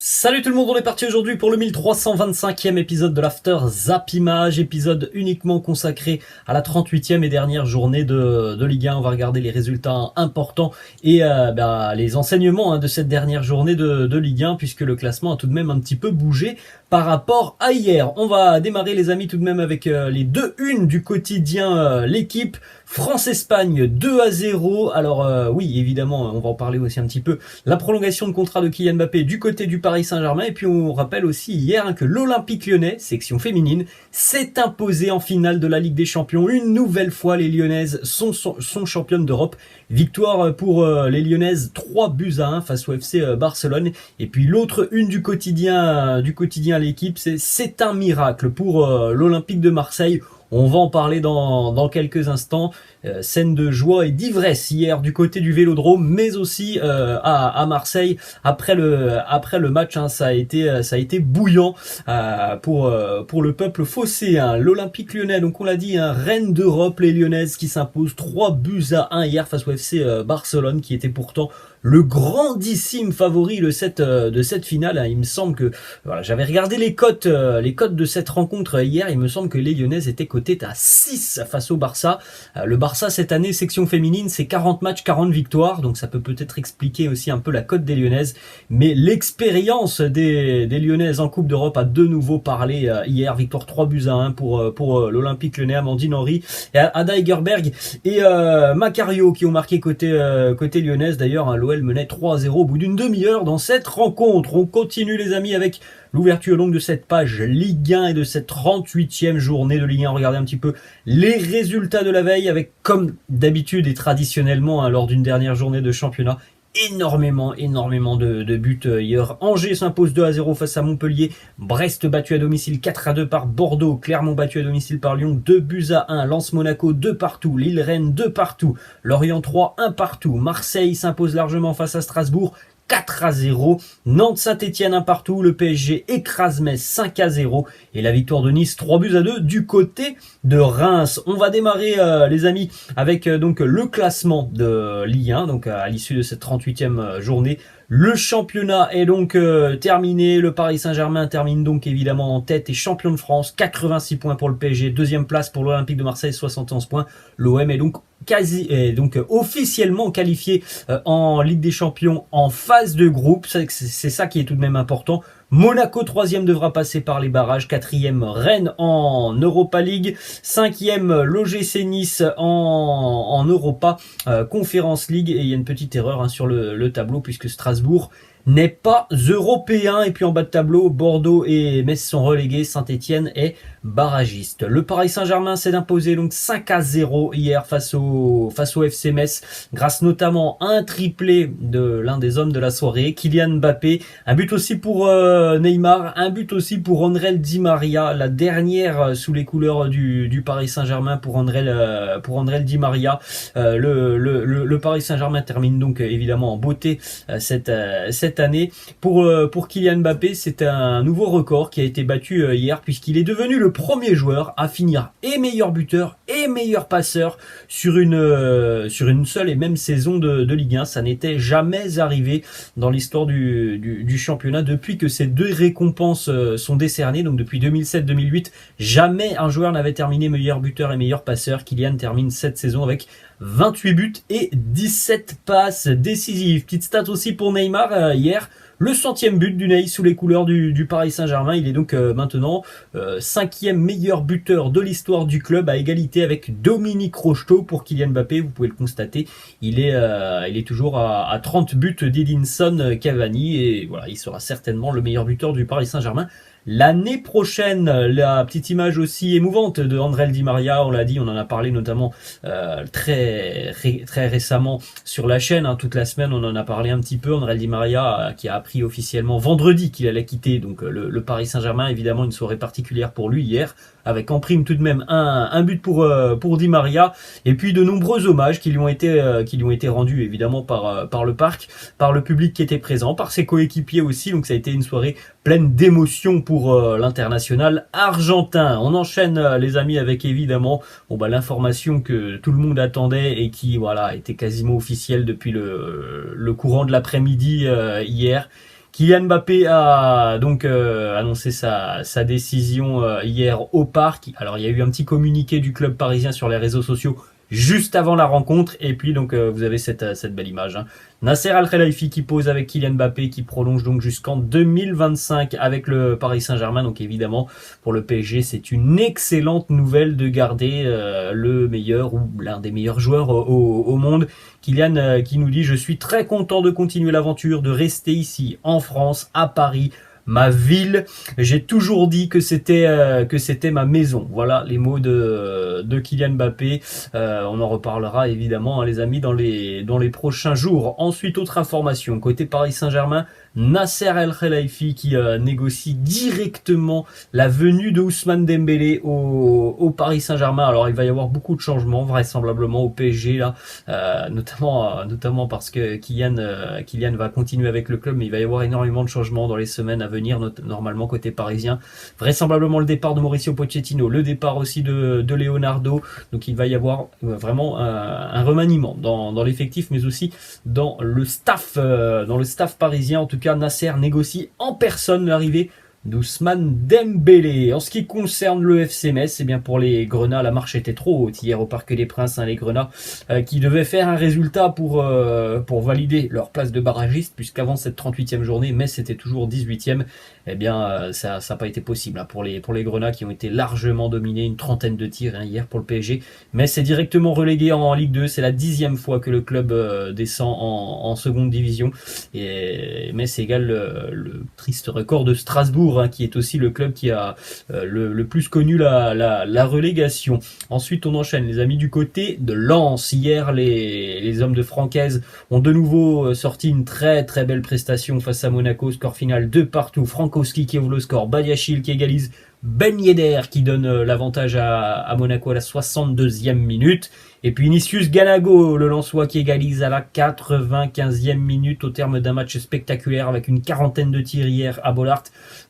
Salut tout le monde, on est parti aujourd'hui pour le 1325e épisode de l'After Zap Image, épisode uniquement consacré à la 38e et dernière journée de Ligue 1. On va regarder les résultats importants et les enseignements de cette dernière journée de Ligue 1, puisque le classement a tout de même un petit peu bougé par rapport à hier. On va démarrer les amis tout de même avec les deux unes du quotidien L'équipe. France-Espagne 2-0. Alors oui, évidemment, on va en parler aussi un petit peu. La prolongation de contrat de Kylian Mbappé du côté du Paris Saint-Germain. Et puis on rappelle aussi hier que l'Olympique Lyonnais, section féminine, s'est imposé en finale de la Ligue des Champions. Une nouvelle fois, les Lyonnaises sont championnes d'Europe. Victoire pour les Lyonnaises, 3-1 face au FC Barcelone. Et puis l'autre une du quotidien L'équipe, c'est un miracle pour l'Olympique de Marseille. On va en parler dans quelques instants. Scène de joie et d'ivresse hier du côté du Vélodrome, mais aussi à Marseille après le match. Ça a été bouillant pour le peuple phocéen. L'Olympique Lyonnais, donc on l'a dit, reine d'Europe, les Lyonnaises qui s'imposent 3-1 hier face au FC Barcelone, qui était pourtant le grandissime favori de cette finale. Il me semble que j'avais regardé les cotes de cette rencontre hier. Il me semble que les Lyonnaises étaient cotées à 6 face au Barça. Le Barça cette année, section féminine, c'est 40 matchs, 40 victoires. Donc ça peut-être expliquer aussi un peu la cote des Lyonnaises. Mais l'expérience des Lyonnaises en Coupe d'Europe a de nouveau parlé hier. Victoire 3-1 pour l'Olympique Lyonnais. Amandine Henry et Ada Hegerberg et Macario qui ont marqué côté lyonnaise. D'ailleurs, l'OL menait 3-0 au bout d'une demi-heure dans cette rencontre. On continue les amis avec l'ouverture longue de cette page Ligue 1 et de cette 38e journée de Ligue 1. Regardez un petit peu les résultats de la veille avec, comme d'habitude et traditionnellement lors d'une dernière journée de championnat, énormément de buts hier. Angers s'impose 2-0 face à Montpellier. Brest battu à domicile 4-2 par Bordeaux. Clermont battu à domicile par Lyon 2-1. Lens Monaco 2-2. Lille Rennes 2-2. Lorient 3 1-2. Marseille s'impose largement face à Strasbourg 4-0. Nantes Saint-Etienne 1-1. Le PSG écrase Metz 5-0. Et la victoire de Nice 3-2 du côté de Reims. On va démarrer les amis avec donc le classement de Ligue 1, donc à l'issue de cette 38e journée. Le championnat est donc terminé. Le Paris Saint-Germain termine donc évidemment en tête et champion de France. 86 points pour le PSG. Deuxième place pour l'Olympique de Marseille, 71 points. L'OM est donc officiellement qualifié en Ligue des Champions en phase de groupe. C'est ça qui est tout de même important. Monaco 3e devra passer par les barrages. 4e Rennes en Europa League. 5e l'OGC Nice en Europa Conference League. Et il y a une petite erreur sur le tableau puisque Strasbourg n'est pas européen. Et puis en bas de tableau, Bordeaux et Metz sont relégués. Saint-Etienne est barragiste. Le Paris Saint-Germain s'est imposé donc 5-0 hier face au FC Metz, grâce notamment à un triplé de l'un des hommes de la soirée, Kylian Mbappé. Un but aussi pour Neymar, un but aussi pour André Di Maria, la dernière sous les couleurs du Paris Saint-Germain pour André Di Maria. Le Paris Saint-Germain termine donc évidemment en beauté cette année. Pour Kylian Mbappé, c'est un nouveau record qui a été battu hier, puisqu'il est devenu le premier joueur à finir et meilleur buteur et meilleur passeur sur une seule et même saison de Ligue 1. Ça n'était jamais arrivé dans l'histoire du championnat depuis que ces deux récompenses sont décernées. Donc depuis 2007-2008, jamais un joueur n'avait terminé meilleur buteur et meilleur passeur. Kylian termine cette saison avec 28 buts et 17 passes décisives. Petite stat aussi pour Neymar hier. Le 100e but du Ney sous les couleurs du Paris Saint-Germain. Il est donc maintenant 5e meilleur buteur de l'histoire du club, à égalité avec Dominique Rocheteau. Pour Kylian Mbappé, vous pouvez le constater, il est toujours à 30 buts d'Edinson Cavani. Et voilà, il sera certainement le meilleur buteur du Paris Saint-Germain l'année prochaine. La petite image aussi émouvante de André Di Maria, on l'a dit, on en a parlé notamment très récemment sur la chaîne, toute la semaine on en a parlé un petit peu. André Di Maria qui a appris officiellement vendredi qu'il allait quitter donc le Paris Saint-Germain. Évidemment une soirée particulière pour lui hier, avec en prime tout de même un but pour Di Maria, et puis de nombreux hommages qui lui ont été rendus évidemment par le parc, par le public qui était présent, par ses coéquipiers aussi. Donc ça a été une soirée pleine d'émotions pour l'international argentin. On enchaîne les amis avec évidemment l'information que tout le monde attendait et qui était quasiment officielle depuis le courant de l'après-midi hier. Kylian Mbappé a donc annoncé sa décision hier au Parc. Alors il y a eu un petit communiqué du club parisien sur les réseaux sociaux juste avant la rencontre, et puis donc vous avez cette belle image, hein. Nasser Al-Khelaifi qui pose avec Kylian Mbappé, qui prolonge donc jusqu'en 2025 avec le Paris Saint-Germain. Donc évidemment pour le PSG c'est une excellente nouvelle de garder le meilleur ou l'un des meilleurs joueurs au monde. Kylian qui nous dit: je suis très content de continuer l'aventure, de rester ici en France, à Paris, ma ville. J'ai toujours dit que c'était ma maison. Voilà les mots de Kylian Mbappé. On en reparlera évidemment, hein, les amis, dans les prochains jours. Ensuite, autre information côté Paris Saint-Germain, Nasser El Khelaifi qui négocie directement la venue de Ousmane Dembélé au Paris Saint-Germain. Alors il va y avoir beaucoup de changements vraisemblablement au PSG là, notamment parce que Kylian va continuer avec le club, mais il va y avoir énormément de changements dans les semaines à venir, normalement côté parisien. Vraisemblablement le départ de Mauricio Pochettino, le départ aussi de Leonardo. Donc il va y avoir vraiment un remaniement dans l'effectif, mais aussi dans le staff parisien. En tout cas, Nasser négocie en personne l'arrivée d'Ousmane Dembélé. En ce qui concerne le FC Metz, eh bien pour les Grenats, la marche était trop haute hier au Parc des Princes, hein, les Grenats qui devaient faire un résultat pour valider leur place de barragiste, puisqu'avant cette 38e journée, Metz était toujours 18e. Eh bien ça n'a pas été possible, hein, pour les Grenats qui ont été largement dominés, une trentaine de tirs, hein, hier pour le PSG. Metz est directement relégué en Ligue 2, c'est la 10e fois que le club descend en seconde division, et Metz égale le triste record de Strasbourg, hein, qui est aussi le club qui a le plus connu la relégation. Ensuite on enchaîne, les amis, du côté de Lens. Hier les hommes de Francaise ont de nouveau sorti une très très belle prestation face à Monaco, score final 2-2. Frankowski qui ouvre le score, Badiachil qui égalise, Ben Yedder qui donne l'avantage à Monaco à la 62e minute. Et puis Vinicius Ganago, le Lensois, qui égalise à la 95e minute au terme d'un match spectaculaire avec une quarantaine de tirs hier à Bollaert.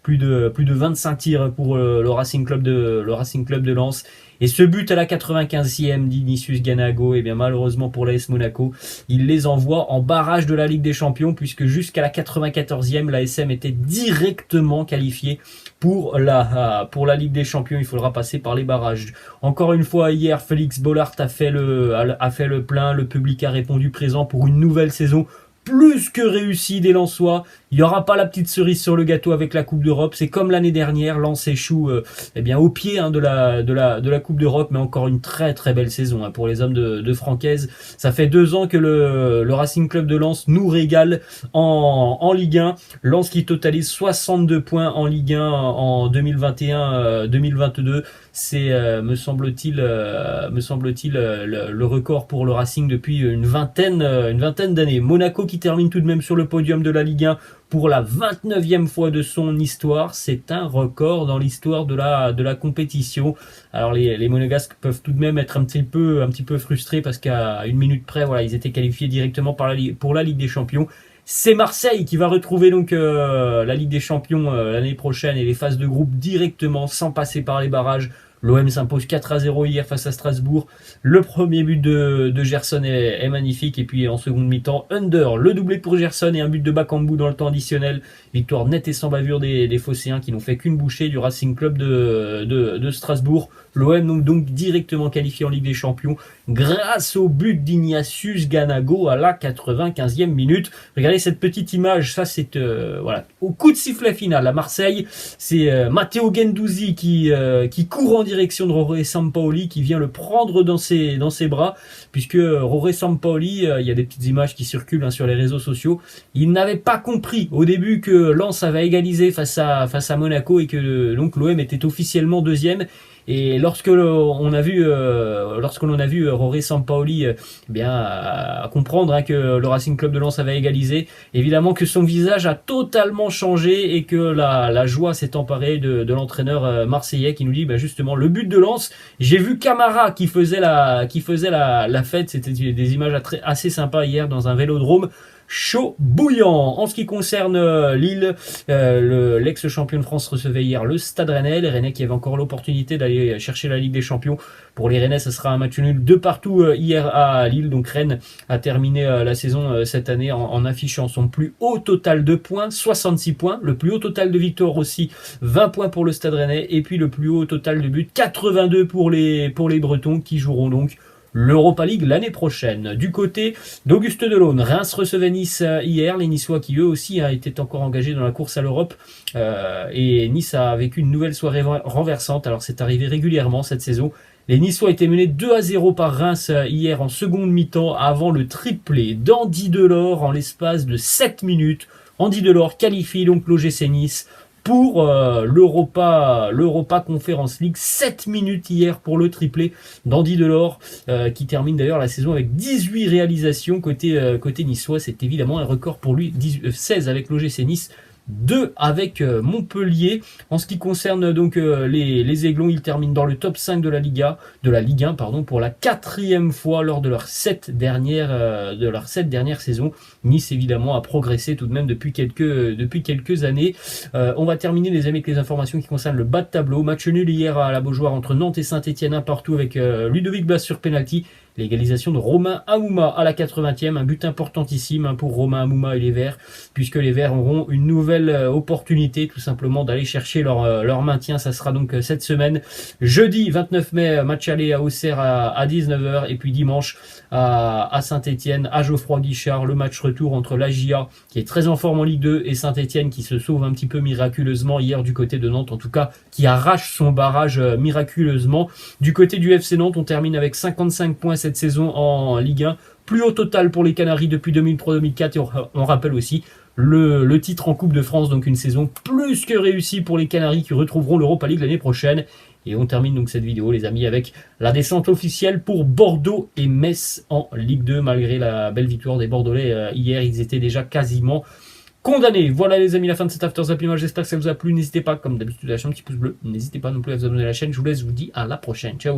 Plus de 25 tirs pour le Racing Club de Lens. Et ce but à la 95e d'Vinicius Ganago, et bien malheureusement pour l'AS Monaco, il les envoie en barrage de la Ligue des Champions, puisque jusqu'à la 94e, l'ASM était directement qualifiée pour la Ligue des Champions. Il faudra passer par les barrages. Encore une fois, hier, Félix Bollaert a fait le plein. Le public a répondu présent pour une nouvelle saison plus que réussie des Lensois. Il n'y aura pas la petite cerise sur le gâteau avec la Coupe d'Europe. C'est comme l'année dernière, Lens échoue au pied, hein, de la Coupe d'Europe, mais encore une très très belle saison, hein, pour les hommes de Francaise. Ça fait 2 ans que le Racing Club de Lens nous régale en Ligue 1. Lens qui totalise 62 points en Ligue 1 en 2021-2022. C'est, me semble-t-il, le record pour le Racing depuis une vingtaine d'années. Monaco qui termine tout de même sur le podium de la Ligue 1 pour la 29e fois de son histoire. C'est un record dans l'histoire de la compétition. Alors les Monégasques peuvent tout de même être un petit peu frustrés, parce qu'à une minute près, voilà, ils étaient qualifiés directement pour la Ligue des Champions. C'est Marseille qui va retrouver donc la Ligue des Champions l'année prochaine, et les phases de groupe directement sans passer par les barrages. L'OM s'impose 4-0 hier face à Strasbourg. Le premier but de Gerson est magnifique. Et puis en seconde mi-temps, Under, le doublé pour Gerson et un but de Bakambu dans le temps additionnel. Victoire nette et sans bavure des Phocéens, qui n'ont fait qu'une bouchée du Racing Club de Strasbourg. L'OM donc directement qualifié en Ligue des Champions grâce au but d'Ignatius Ganago à la 95e minute. Regardez cette petite image, ça c'est voilà, au coup de sifflet final à Marseille, c'est Matteo Guendouzi qui court en direction de Roré Sampaoli, qui vient le prendre dans ses bras, puisque Roré Sampaoli, il y a des petites images qui circulent, hein, sur les réseaux sociaux. Il n'avait pas compris au début que Lens avait égalisé face à Monaco, et que donc l'OM était officiellement deuxième. Et lorsque l'on a vu Roré Sampaoli à comprendre, hein, que le Racing Club de Lens avait égalisé, évidemment que son visage a totalement changé, et que la joie s'est emparée de l'entraîneur marseillais, qui nous dit justement le but de Lens. J'ai vu Camara qui faisait la fête. C'était des images assez sympas hier dans un vélodrome. chaud bouillant. En ce qui concerne Lille, l'ex-champion de France recevait hier le Stade Rennais. Les Rennais qui avaient encore l'opportunité d'aller chercher la Ligue des Champions. Pour les Rennais, ce sera un match nul de partout hier à Lille. Donc Rennes a terminé la saison cette année en affichant son plus haut total de points, 66 points. Le plus haut total de victoires aussi, 20 points pour le Stade Rennais. Et puis le plus haut total de buts, 82 pour les Bretons qui joueront donc l'Europa League l'année prochaine. Du côté d'Auguste Delaune, Reims recevait Nice hier. Les Niçois qui eux aussi étaient encore engagés dans la course à l'Europe. Et Nice a vécu une nouvelle soirée renversante. Alors c'est arrivé régulièrement cette saison. Les Niçois étaient menés 2-0 par Reims hier en seconde mi-temps avant le triplé d'Andy Delors en l'espace de 7 minutes. Andy Delors qualifie donc l'OGC Nice pour l'Europa Conference League. 7 minutes hier pour le triplé d'Andy Delors, qui termine d'ailleurs la saison avec 18 réalisations côté niçois. C'est évidemment un record pour lui, 16 avec l'OGC Nice, 2 avec Montpellier. En ce qui concerne donc les Aiglons, ils terminent dans le top 5 de la Ligue 1 pour la 4e fois lors de leurs 7 dernières saisons. Nice évidemment a progressé tout de même depuis quelques années. On va terminer les amis avec les informations qui concernent le bas de tableau. Match nul hier à la Beaujoire entre Nantes et Saint-Etienne, un partout avec Ludovic Blas sur penalty. L'égalisation de Romain Amouma à la 80e, un but importantissime pour Romain Amouma et les Verts, puisque les Verts auront une nouvelle opportunité tout simplement d'aller chercher leur maintien. Ça sera donc cette semaine, jeudi 29 mai, match aller à Auxerre à 19h, et puis dimanche à Saint-Etienne, à Geoffroy Guichard, le match retour entre l'AGIA, qui est très en forme en Ligue 2, et Saint-Etienne qui se sauve un petit peu miraculeusement hier du côté de Nantes, en tout cas qui arrache son barrage miraculeusement. Du côté du FC Nantes, on termine avec 55 points cette saison en Ligue 1, plus haut total pour les Canaries depuis 2003-2004, et on rappelle aussi le titre en Coupe de France, donc une saison plus que réussie pour les Canaries qui retrouveront l'Europa League l'année prochaine. Et on termine donc cette vidéo les amis avec la descente officielle pour Bordeaux et Metz en Ligue 2, malgré la belle victoire des Bordelais hier. Ils étaient déjà quasiment condamnés. Voilà les amis, la fin de cet After Zappimage. J'espère que ça vous a plu. N'hésitez pas, comme d'habitude, à lâcher un petit pouce bleu. N'hésitez pas non plus à vous abonner à la chaîne. Je vous laisse, je vous dis à la prochaine. Ciao.